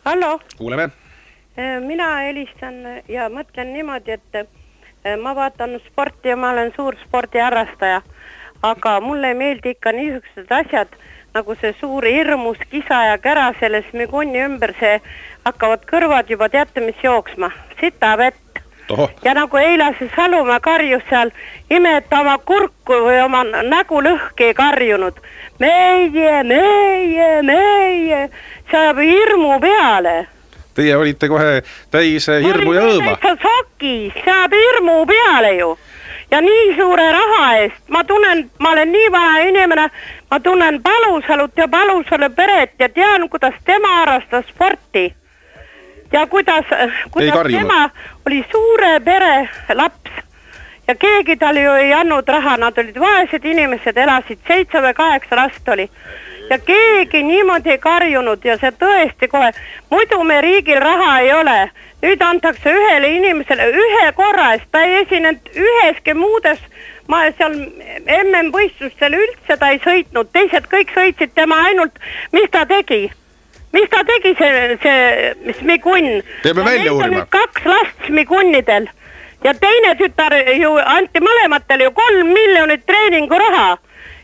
Hallo. Kuuleme. Mina helistan ja mõtlen niimoodi, et ma vaatan sporti ja ma olen suur spordiharrastaja, aga mulle ei meeldi ikka niisugused asjad, nagu see suur hirmus kisa ja kära selle Smiguni ümber, see hakkavad kõrvad juba teate mis jooksma, sita vett. Ja nagu eile see Salumäe karjus seal, imeta oma kurku või oma nägu lõhki ei karjunud. Meie, see ajab hirmu peale. Teie olite kohe täis hirmu ja õõva. See ajab hirmu peale ju. Ja nii suure raha eest. Ma olen nii vana inimene, ma tunnen Palusalut ja Palusalu peret ja tean, kuidas tema harrastas sporti. Ja kuidas tema oli suure pere laps ja keegi tal ju ei andnud raha, nad olid vaesed inimesed, elasid 7 või 8 last oli ja keegi niimoodi ei karjunud ja see tõesti kohe, muidu me riigil raha ei ole, nüüd antakse ühele inimesele ühe korra eest, ta ei esinenud üheski muudes, ma seal MM-võistlustel üldse ta ei sõitnud, teised kõik sõitsid tema ainult, mis ta tegi see Smigun. Teeme välja uurima. 2 last Smigunidel ja teine tütar ju anti mõlematel ju 3 miljonit treeninguraha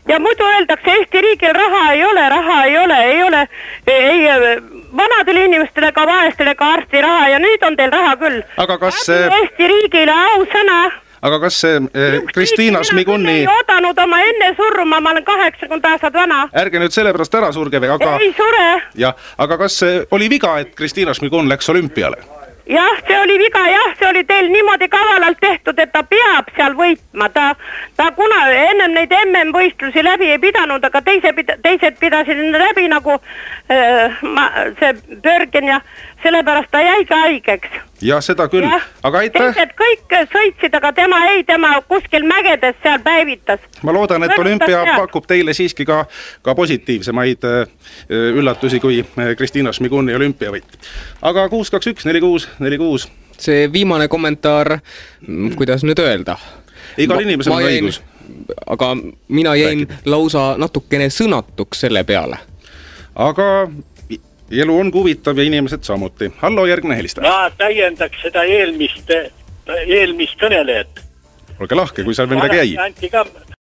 ja muidu öeldakse Eesti riigil raha ei ole, vanadele inimestele ka vaestele ka arsti raha ja nüüd on teil raha küll. Aga kas Eesti riigile ausõna. Aga kas see Kristiina Smiguni... Ei oodanud oma enne surma, ma olen 80 aastat vana. Ärge nüüd selle pärast ära surge, aga... Ei sure. Ja, aga kas oli viga, et Kristiina Smigun läks olümpiale? Jah, see oli viga, see oli teil niimoodi kavalalt tehtud, et ta peab seal võitma. Ta kuna ennem neid MM-võistlusi läbi ei pidanud, aga teised pidasid läbi nagu see Börgen ja sellepärast ta jäi ka haigeks. Ja seda küll, aga aitäh. Teised kõik sõitsid, aga tema kuskil mägedes seal päevitas. Ma loodan, et olümpia pakub teile siiski ka positiivsemaid üllatusi kui Kristiina Smiguni olümpiavõit. Aga 6214646. See viimane kommentaar, kuidas nüüd öelda? Igal inimesel on õigus. Aga mina jäin lausa natukene sõnatuks selle peale. Aga elu on huvitav ja inimesed samuti. Hallo, järgmine helistaja. Ma täiendaks seda eelmist kõnelejat. Olge lahke, kui seal veel midagi jäi.